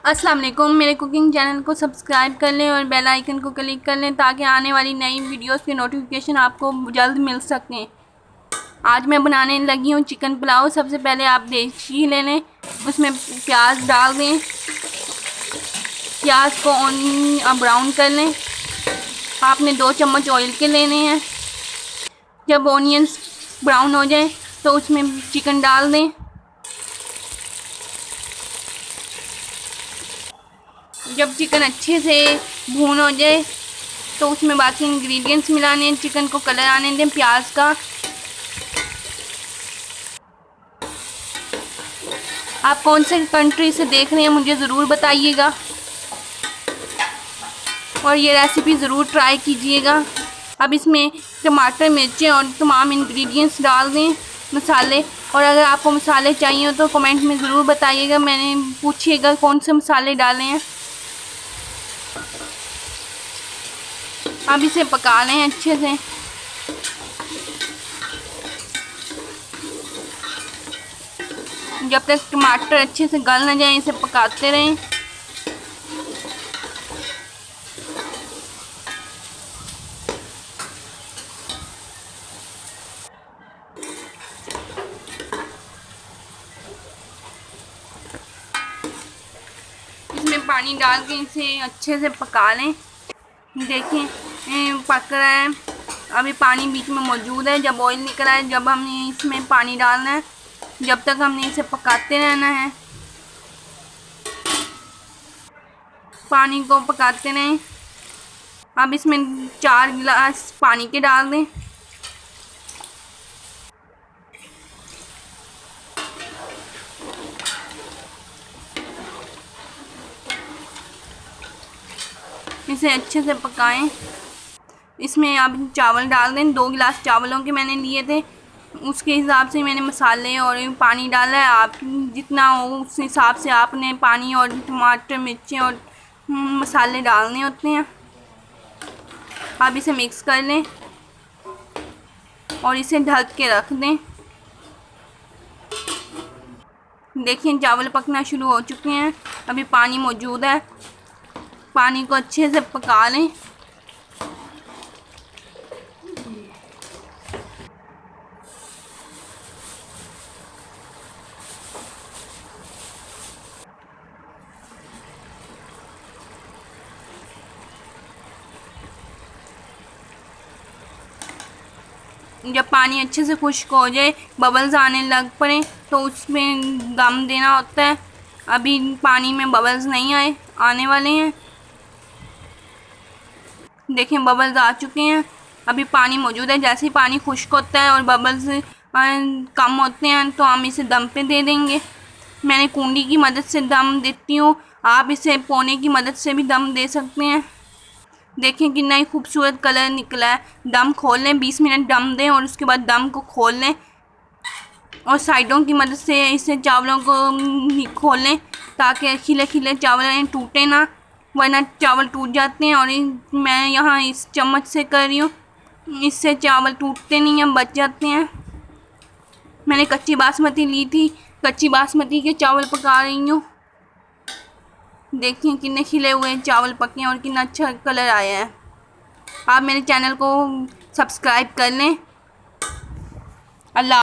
अस्सलाम वालेकुम। मेरे कुकिंग चैनल को सब्सक्राइब कर लें और बेल आइकन को क्लिक कर लें ताकि आने वाली नई वीडियोस के नोटिफिकेशन आपको जल्द मिल सकें। आज मैं बनाने लगी हूँ चिकन पुलाव। सबसे पहले आप देसी ले लें, उसमें प्याज डाल दें, प्याज को ब्राउन कर लें। आपने 2 चम्मच ऑयल के लेने हैं। जब ऑनियंस ब्राउन हो जाए तो उसमें चिकन डाल दें। जब चिकन अच्छे से भून हो जाए तो उसमें बाकी इंग्रेडिएंट्स मिलाने हैं। चिकन को कलर आने दें प्याज का। आप कौन से कंट्री से देख रहे हैं मुझे ज़रूर बताइएगा और ये रेसिपी ज़रूर ट्राई कीजिएगा। अब इसमें टमाटर, मिर्चें और तमाम इंग्रेडिएंट्स डाल दें, मसाले। और अगर आपको मसाले चाहिए हो तो कमेंट में ज़रूर बताइएगा, मैंने पूछिएगा कौन से मसाले डाले हैं। अब इसे पका लें अच्छे से। जब तक टमाटर अच्छे से गल न जाए इसे पकाते रहें। इसमें पानी डाल के इसे अच्छे से पका लें। देखिए पक रहा है। अभी पानी बीच में मौजूद है। जब ऑयल निकल आए जब हमने इसमें पानी डालना है। जब तक हमने इसे पकाते रहना है, पानी को पकाते रहें। अब इसमें 4 गिलास पानी के डाल दें। इसे अच्छे से पकाएं। इसमें अब चावल डाल दें। 2 गिलास चावलों के मैंने लिए थे, उसके हिसाब से मैंने मसाले और पानी डाला है। आप जितना हो उस हिसाब से आपने पानी और टमाटर, मिर्चें और मसाले डालने होते हैं। अब इसे मिक्स कर लें और इसे ढक के रख दें। देखिए चावल पकना शुरू हो चुके हैं। अभी पानी मौजूद है। पानी को अच्छे से पका लें। जब पानी अच्छे से खुश्क हो जाए, बबल्स आने लग पड़े तो उसमें दम देना होता है। अभी पानी में बबल्स नहीं आने वाले हैं। देखें बबल्स आ चुके हैं। अभी पानी मौजूद है। जैसे ही पानी खुश्क होता है और बबल्स कम होते हैं तो हम इसे दम पे दे देंगे। मैंने कूंडी की मदद से दम देती हूँ, आप इसे पोने की मदद से भी दम दे सकते हैं। देखें कितना ही खूबसूरत कलर निकला है। दम खोल लें, 20 मिनट दम दें और उसके बाद दम को खोल लें और साइडों की मदद से इसे चावलों को खोल लें ताकि खिले खिले चावल टूटे ना, वरना चावल टूट जाते हैं। और मैं यहाँ इस चम्मच से कर रही हूँ, इससे चावल टूटते नहीं हैं, बच जाते हैं। मैंने कच्ची बासमती ली थी, कच्ची बासमती के चावल पका रही हूँ। देखिए कितने खिले हुए चावल पके हैं और कितना अच्छा कलर आया है। आप मेरे चैनल को सब्सक्राइब कर लें। अल्लाह।